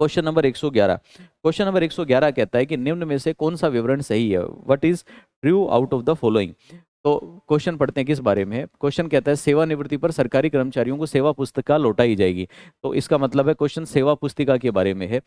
Question number 111। Question number 111 कहता है कि निम्न में से कौन सा विवरण सही है, what is true out of the following. तो क्वेश्चन पढ़ते हैं किस बारे में है। क्वेश्चन कहता है सेवानिवृत्ति पर सरकारी कर्मचारियों को सेवा पुस्तिका लौटाई जाएगी। तो इसका मतलब है क्वेश्चन सेवा पुस्तिका के बारे में है।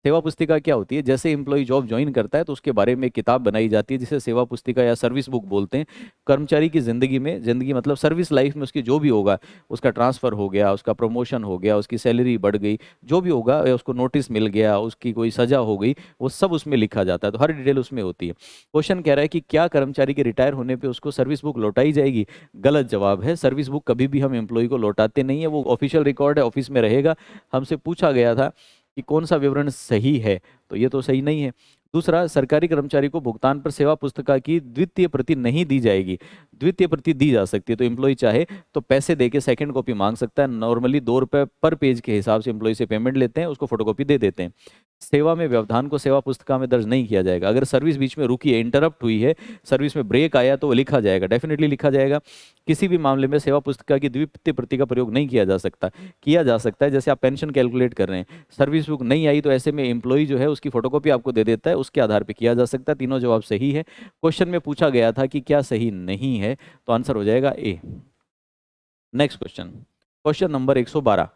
सेवा पुस्तिका क्या होती है, जैसे एम्प्लॉय जॉब ज्वाइन करता है तो उसके बारे में एक किताब बनाई जाती है जिसे सेवा पुस्तिका या सर्विस बुक बोलते हैं। कर्मचारी की जिंदगी में, जिंदगी मतलब सर्विस लाइफ में उसकी जो भी होगा, उसका ट्रांसफर हो गया, उसका प्रमोशन हो गया, उसकी सैलरी बढ़ गई, जो भी होगा, या उसको नोटिस मिल गया, उसकी कोई सजा हो गई, वो सब उसमें लिखा जाता है। तो हर डिटेल उसमें होती है। क्वेश्चन कह रहा है कि क्या कर्मचारी के रिटायर होने पे उसको सर्विस बुक लौटाई जाएगी। गलत जवाब है। सर्विस बुक कभी भी हम एम्प्लॉय को लौटाते नहीं है, वो ऑफिशियल रिकॉर्ड है, ऑफिस में रहेगा। हमसे पूछा गया था कि कौन सा विवरण सही है, तो ये तो सही नहीं है। दूसरा, सरकारी कर्मचारी को भुगतान पर सेवा पुस्तिका की द्वितीय प्रति नहीं दी जाएगी। द्वितीय प्रति दी जा सकती है, तो एम्प्लॉय चाहे तो पैसे दे के सेकेंड कॉपी मांग सकता है। नॉर्मली 2 रुपये पर पेज के हिसाब से एम्प्लॉय से पेमेंट लेते हैं, उसको फोटोकॉपी दे देते हैं। सेवा में व्यवधान को सेवा पुस्तिका में दर्ज नहीं किया जाएगा। अगर सर्विस बीच में रुकी है, इंटरप्ट हुई है, सर्विस में ब्रेक आया, तो वो लिखा जाएगा, डेफिनेटली लिखा जाएगा। किसी भी मामले में सेवा पुस्तिका की द्वितीय प्रति का प्रयोग नहीं किया जा सकता। किया जा सकता है, जैसे आप पेंशन कैलकुलेट कर रहे हैं, सर्विस बुक नहीं आई तो ऐसे में एम्प्लॉय जो है उसकी फोटोकॉपी आपको दे देता है, उसके आधार पर किया जा सकता है। तीनों जवाब सही है। क्वेश्चन में पूछा गया था कि क्या सही नहीं है, तो आंसर हो जाएगा A. Next question, question number 112।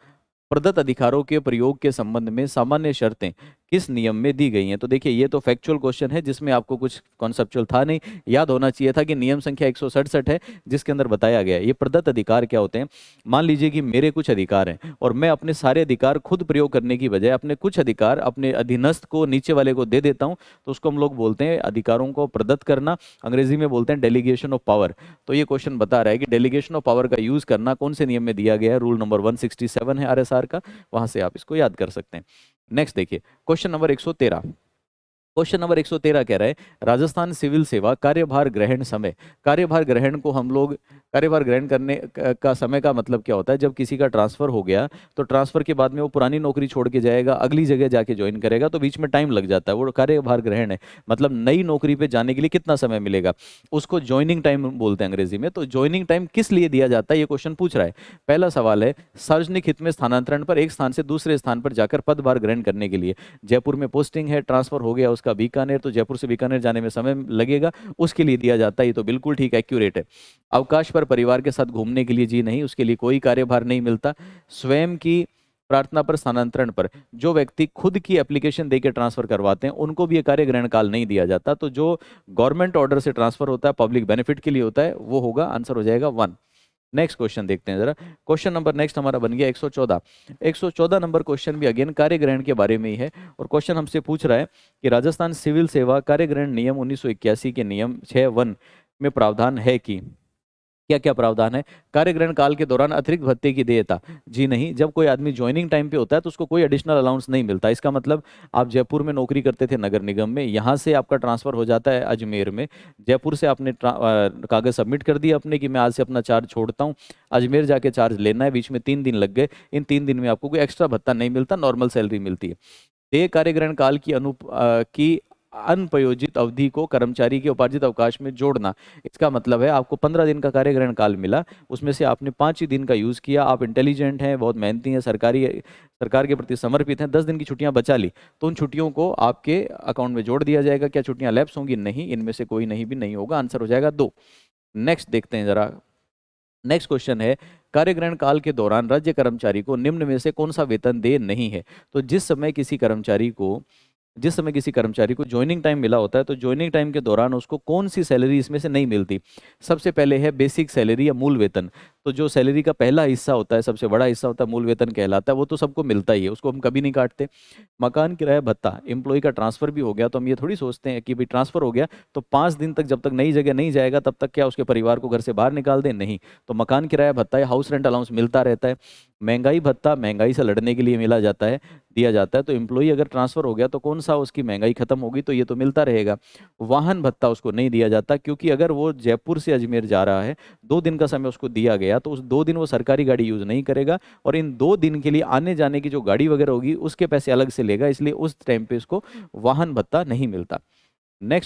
प्रदत्त अधिकारों के प्रयोग के संबंध में सामान्य शर्तें किस नियम में दी गई हैं। तो देखिए, ये तो फैक्चुअल क्वेश्चन है जिसमें आपको कुछ कॉन्सेप्चुअल था नहीं, याद होना चाहिए था कि नियम संख्या 167 है जिसके अंदर बताया गया है। ये प्रदत्त अधिकार क्या होते हैं। मान लीजिए कि मेरे कुछ अधिकार हैं और मैं अपने सारे अधिकार खुद प्रयोग करने की बजाय अपने कुछ अधिकार अपने अधीनस्थ को, नीचे वाले को दे देता हूं, तो उसको हम लोग बोलते हैं अधिकारों को प्रदत्त करना। अंग्रेजी में बोलते हैं डेलीगेशन ऑफ पावर। तो ये क्वेश्चन बता रहा है कि डेलीगेशन ऑफ पावर का यूज करना कौन से नियम में दिया गया है। रूल नंबर 167 है आरएसआर का, वहां से आप इसको याद कर सकते हैं। नेक्स्ट देखिए, क्वेश्चन नंबर 113। क्वेश्चन नंबर 113 कह रहा है राजस्थान सिविल सेवा कार्यभार ग्रहण समय। कार्यभार ग्रहण को हम लोग, कार्यभार ग्रहण करने का समय का मतलब क्या होता है, जब किसी का ट्रांसफर हो गया तो ट्रांसफर के बाद में वो पुरानी नौकरी छोड़ के जाएगा, अगली जगह जाके ज्वाइन करेगा, तो बीच में टाइम लग जाता है, वो कार्यभार ग्रहण है। मतलब नई नौकरी पे जाने के लिए कितना समय मिलेगा, उसको ज्वाइनिंग टाइम बोलते हैं अंग्रेजी में। तो ज्वाइनिंग टाइम किस लिए दिया जाता है, ये क्वेश्चन पूछ रहा है। पहला सवाल है सार्वजनिक हित में स्थानांतरण पर एक स्थान से दूसरे स्थान पर जाकर पदभार ग्रहण करने के लिए। जयपुर में पोस्टिंग है, ट्रांसफर हो गया उसका बीकानेर, तो जयपुर से बीकानेर जाने में समय लगेगा, उसके लिए दिया जाता है। ये तो बिल्कुल ठीक, एक्यूरेट है। अवकाश पर परिवार के साथ घूमने के लिए, जी नहीं, उसके लिए कोई कार्यभार नहीं मिलता। स्वयं की प्रार्थना पर स्थानांतरण पर जो व्यक्ति खुद की एप्लीकेशन देकर ट्रांसफर करवाते हैं उनको भी ये कार्य ग्रहण काल नहीं दिया जाता। तो जो गवर्नमेंट ऑर्डर से ट्रांसफर होता है, पब्लिक बेनिफिट के लिए होता है, वो होगा, आंसर हो जाएगा 1। नेक्स्ट क्वेश्चन देखते हैं जरा। क्वेश्चन नंबर नेक्स्ट हमारा बन गया 114। 114 नंबर क्वेश्चन भी अगेन कार्य ग्रहण के बारे में ही है, और क्वेश्चन हमसे पूछ रहा है कि राजस्थान सिविल सेवा कार्य ग्रहण नियम 1981 के नियम 6(1) में प्रावधान है कि क्या क्या प्रावधान है। कार्यग्रहण काल के दौरान अतिरिक्त भत्ते की देयता, जी नहीं। जब कोई आदमी ज्वाइनिंग टाइम पे होता है तो उसको कोई एडिशनल अलाउंस नहीं मिलता। इसका मतलब आप जयपुर में नौकरी करते थे नगर निगम में, यहाँ से आपका ट्रांसफर हो जाता है अजमेर में, जयपुर से आपने कागज सबमिट कर दिया अपने कि मैं आज से अपना चार्ज छोड़ता हूँ, अजमेर जाके चार्ज लेना है, बीच में 3 दिन लग गए, इन 3 दिन में आपको कोई एक्स्ट्रा भत्ता नहीं मिलता, नॉर्मल सैलरी मिलती है। देय कार्यग्रहण काल की अनप्रयोजित अवधि को कर्मचारी के उपार्जित अवकाश में जोड़ना। इसका मतलब है आपको 15 दिन का कार्यग्रहण काल मिला, उसमें से आपने 5 ही दिन का यूज किया, आप इंटेलिजेंट हैं, बहुत मेहनती हैं, सरकार के प्रति समर्पित हैं, 10 दिन की छुट्टियां बचा ली, तो उन छुट्टियों को आपके अकाउंट में जोड़ दिया जाएगा। क्या छुट्टियां लैप्स होंगी? नहीं, इनमें से कोई नहीं भी नहीं होगा, आंसर हो जाएगा 2। नेक्स्ट देखते हैं जरा। नेक्स्ट क्वेश्चन है कार्यग्रहण काल के दौरान राज्य कर्मचारी को निम्न में से कौन सा वेतन दे नहीं है। तो जिस समय किसी कर्मचारी को ज्वाइनिंग टाइम मिला होता है, तो ज्वाइनिंग टाइम के दौरान उसको कौन सी सैलरी इसमें से नहीं मिलती। सबसे पहले है बेसिक सैलरी या मूल वेतन। तो जो सैलरी का पहला हिस्सा होता है, सबसे बड़ा हिस्सा होता है, मूल वेतन कहलाता है, वो तो सबको मिलता ही है, उसको हम कभी नहीं काटते। मकान किराया भत्ता, एम्प्लॉय का ट्रांसफर भी हो गया तो हम ये थोड़ी सोचते हैं कि भाई ट्रांसफर हो गया तो 5 दिन तक जब तक नई जगह नहीं जाएगा तब तक क्या उसके परिवार को घर से बाहर निकाल दें, नहीं। तो मकान किराया भत्ता या हाउस रेंट अलाउंस मिलता रहता है। महंगाई भत्ता महंगाई से लड़ने के लिए मिला जाता है, दिया जाता है। तो एम्प्लॉय अगर ट्रांसफर हो गया तो कौन सा उसकी महंगाई खत्म होगी, तो ये तो मिलता रहेगा। वाहन भत्ता उसको नहीं दिया जाता, क्योंकि अगर वो जयपुर से अजमेर जा रहा है, 2 दिन का समय उसको दिया गया, तो उस 2 दिन वो सरकारी गाड़ी यूज नहीं करेगा, और इन 2 दिन के लिए आने जाने की जो गाड़ी वगैरह होगी उसके पैसे अलग से लेगा, इसलिए उस टाइम पे उसको वाहन भत्ता नहीं मिलता। नेक्स्ट